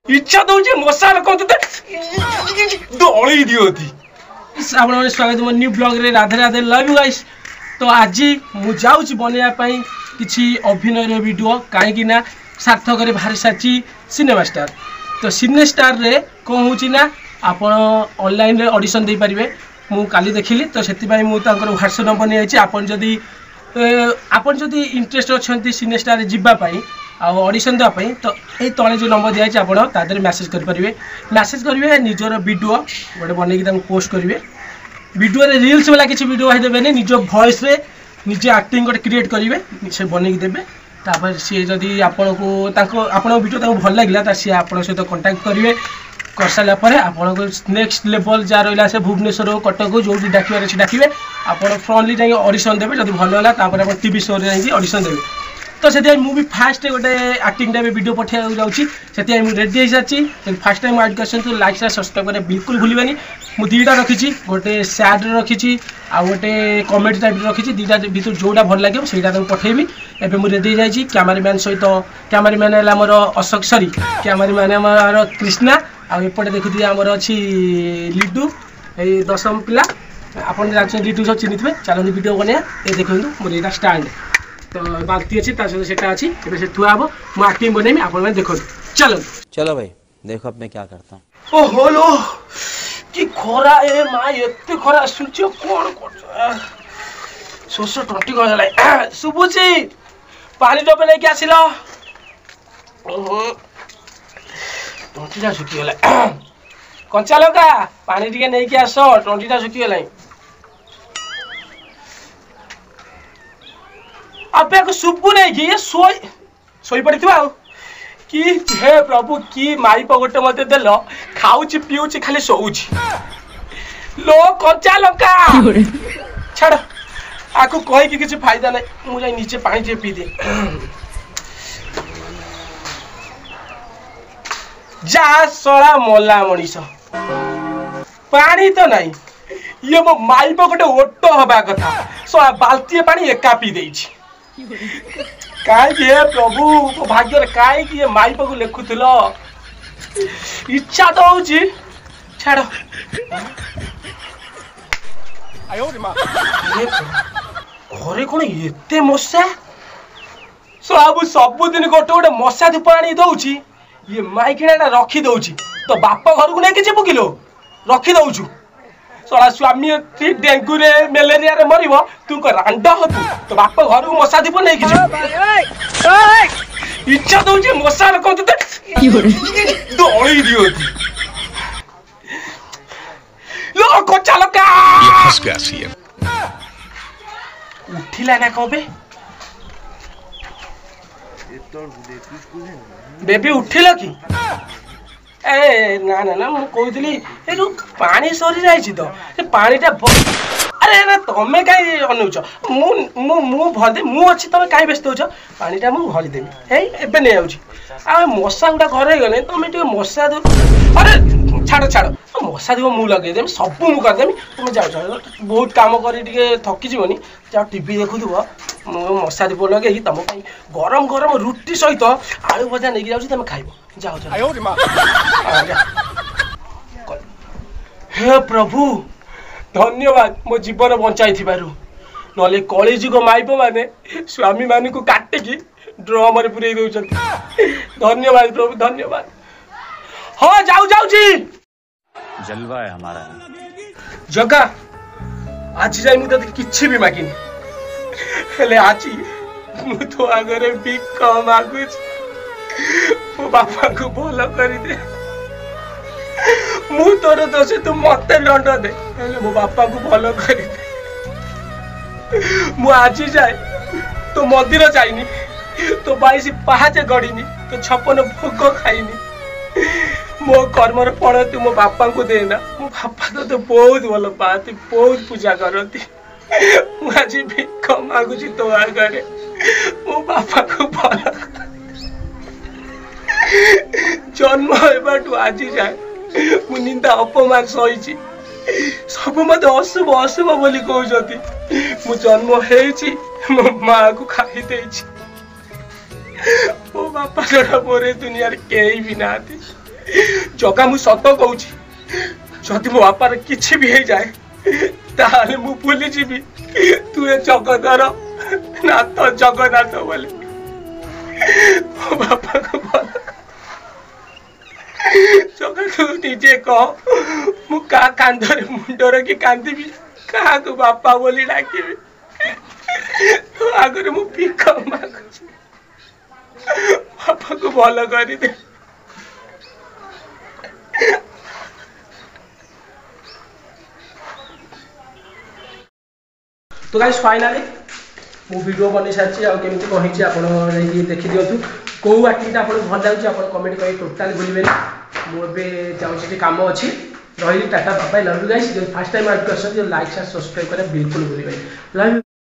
इच्छा दौचे मसाला कौन दौड़ी दियोती आपण स्वागत मो न्यू ब्लॉग रे Radhe Radhe love you guys. तो आज मु जाउची बनिया पई किछि अभिनय रे वीडियो काहे कि ना सार्थक रे भारी साची सिनेमा स्टार। तो सिने स्टार रे कोन होची ना आपण ऑनलाइन रे ऑडिशन दे परिबे। मु काली देखिली तो सेति पई मु तांकर व्हाट्सएप नंबर नै आइछि। आपण जदी इंटरेस्ट अछंती सिने स्टार रे जिबा पई आ ऑडिशन देवा पई तो ए तळे जो नंबर दिया आपण तादरे मैसेज कर परिबे। मैसेज करिवे निजर वीडियो गोटे बनै कि तांको पोस्ट करिवे। वीडियो रे रील्स वाला किछि वीडियो है देबे नै निजो वॉइस रे निजे एक्टिंग गोटे क्रिएट करिवे से बनै कि देबे। तापर से जदी आपण को तांको आपण वीडियो तांको भल लागला त से आपण सहित कांटेक्ट करिवे। कर साला परे आपण को नेक्स्ट लेवल जा रहला से भुवनेश्वर कटक जो भी डाकिबार छै डाकिबे। आपण फ्रंटली जाई ऑडिशन देबे जदी भल होला तापर आपण टीवी शो रे जाई ऑडिशन देबे। तो से मुझे फास्ट गोटे एक्टिंग टाइम वीडियो पठा जाऊँगी से मुझे रेडी हो सारी। फास्ट टाइम ऐड कर लाइक से सब्सक्राइब करें बिल्कुल भूलि। मुझे दुईटा रखी गोटे सैड रखी आ गोटे कमेडी टाइप रखी दुईटा भर जोटा भल लगे से पठेबी। एवं मुझे रेडी हो कैमरामैन सहित कैमरामैन है मोर अशोक सरी कैमरामैन आमर कृष्णा आपटे देखुए आमर अच्छी लिडू ये दशम पिला आपन जानते लिडू सब चिन्ह थे। चलते वीडियो बनिया ये देखो मोर यहाँ स्टाण्ड तो बाल्टी अच्छी सेटा अच्छी से थुआ हम मुझे एक्टिंग बनैमी आप देखो। चलो चलो भाई देखो अब मैं क्या करता हूँ। ओ होलो कि खरा ए माँ एते खरा आसुच कौन कर शोष टंटी गला शुभुची पानी टोपे नहीं आसिल टंटीटा सुखीगला। कंचा लंका पानी टिके नहीं आस टंटीटा सुखीगला। आपे को सुबु नहीं कि ये सोई पड़ी कि हे प्रभु कि माइप गोटे मत देल खाऊची पीऊची खाली सोऊची लो कंचा लंका छाड़ आको कही कि किसी फायदा नहीं। मुझे नीचे पानी जे पी दे जा सड़ा मोला मनीष पानी तो नहीं ये मो माइप गोटे ओटो हवा कथा सड़ा बाल्टी पानी एका पी देछि। कहीं प्रभु भाग्य कहीं माइप को लिखुल इच्छा तो होची छाड़ घरे कौन एते मशा सबुदिन गोटे गोटे मशा धूप आनी दौची ये माइकिना रखी दौची तो बाप घर को नहीं जीवु किलो रखी दौचु सला स्वामी डेंगू रे मलेरिया रे मरिबो तू को रांड हतु तो बाप घर को मशा दीप नहीं कि इच्छा दउजे मशा रे कोन दौड़ी दियोती लो को चलो का ये फंस गया सी उठिला ना कबे बेबी उठिला कि ए ना ना ना मु कहूली ए जो पानी सरी जाइछि तो ए पानीटा अरे ना तमे काई अनुच मु भर दे मु अछि तमे काई व्यस्त होछ पानीटा मु भरी देबी हे एबे नै आउछि आ मशा गुडा घरे गले तमे टिके मशा दो अरे छाड़ छाड़ मशा दिबो मु लगे देम सब मु कर देम तुम जाउ बहुत काम करी टिके थकी जीवनी जा टीवी देखु दिबो मशा दीप लगे तुम गरम गरम रुटी सहित आलू भजा नहीं जाऊँ तुम खाइब जाओ हे प्रभु धन्यवाद मो जीवन बचाई ना कली जुग माइप माने स्वामी मान को काटिकी ड्रम रे पुरे दौरान धन्यवाद प्रभु धन्यवाद। हाँ जाऊ जलवा है हमारा जगा आज जाए मुझे किसी भी मागिनी हेले आज मु तो आगे भिक मागुच मो बापा को भल कर दे मु तोर दोष तू मत दंड दे हेले मो बापा को भल कर दे। मु आज जाए तो मंदिर जाइनी तो 22 पहाचे गड़ीनी तो 56 भोग खाइनी मो कर्मर फल तू मो बापा को देना मो बापा तो बहुत भल पाती बहुत पूजा करती आज भिक मागुची तो आगे मो बापा को भल जन्म होबाटू आज जाए मु निंदा अपमान सही सब मत अशुभ अशुभ बोली कहते मु जन्म होइछि मो माँ को खाई देछि मो बापा जोड़ा मोरे दुनिया रे केही भी नाथी जगा मु सत कहूँ जदि मो बापार किसी भी हो जाए ताले मु भूली जीवी तू ए जगदर नाथ जगन्नाथ बोले मो बापा को भल जगह तू निजे कह मु का कांधरे मुंड रखी कांदी क्या को बापा बोली डाकि तो आगे मु भिख माग बापा को भल कर दे। तो गाइस फाइनली मु वीडियो बनी सारी आमती कही आप देखी दिंतु कौ एक्टिंग आपको भल लगे आप कमेंट कर टोटाल भूलें मुझे जाऊँगी कम अच्छी रही ta ta bye love you guys. First time आप लाइक सब्सक्राइब करें बिल्कुल भूलें लव यू।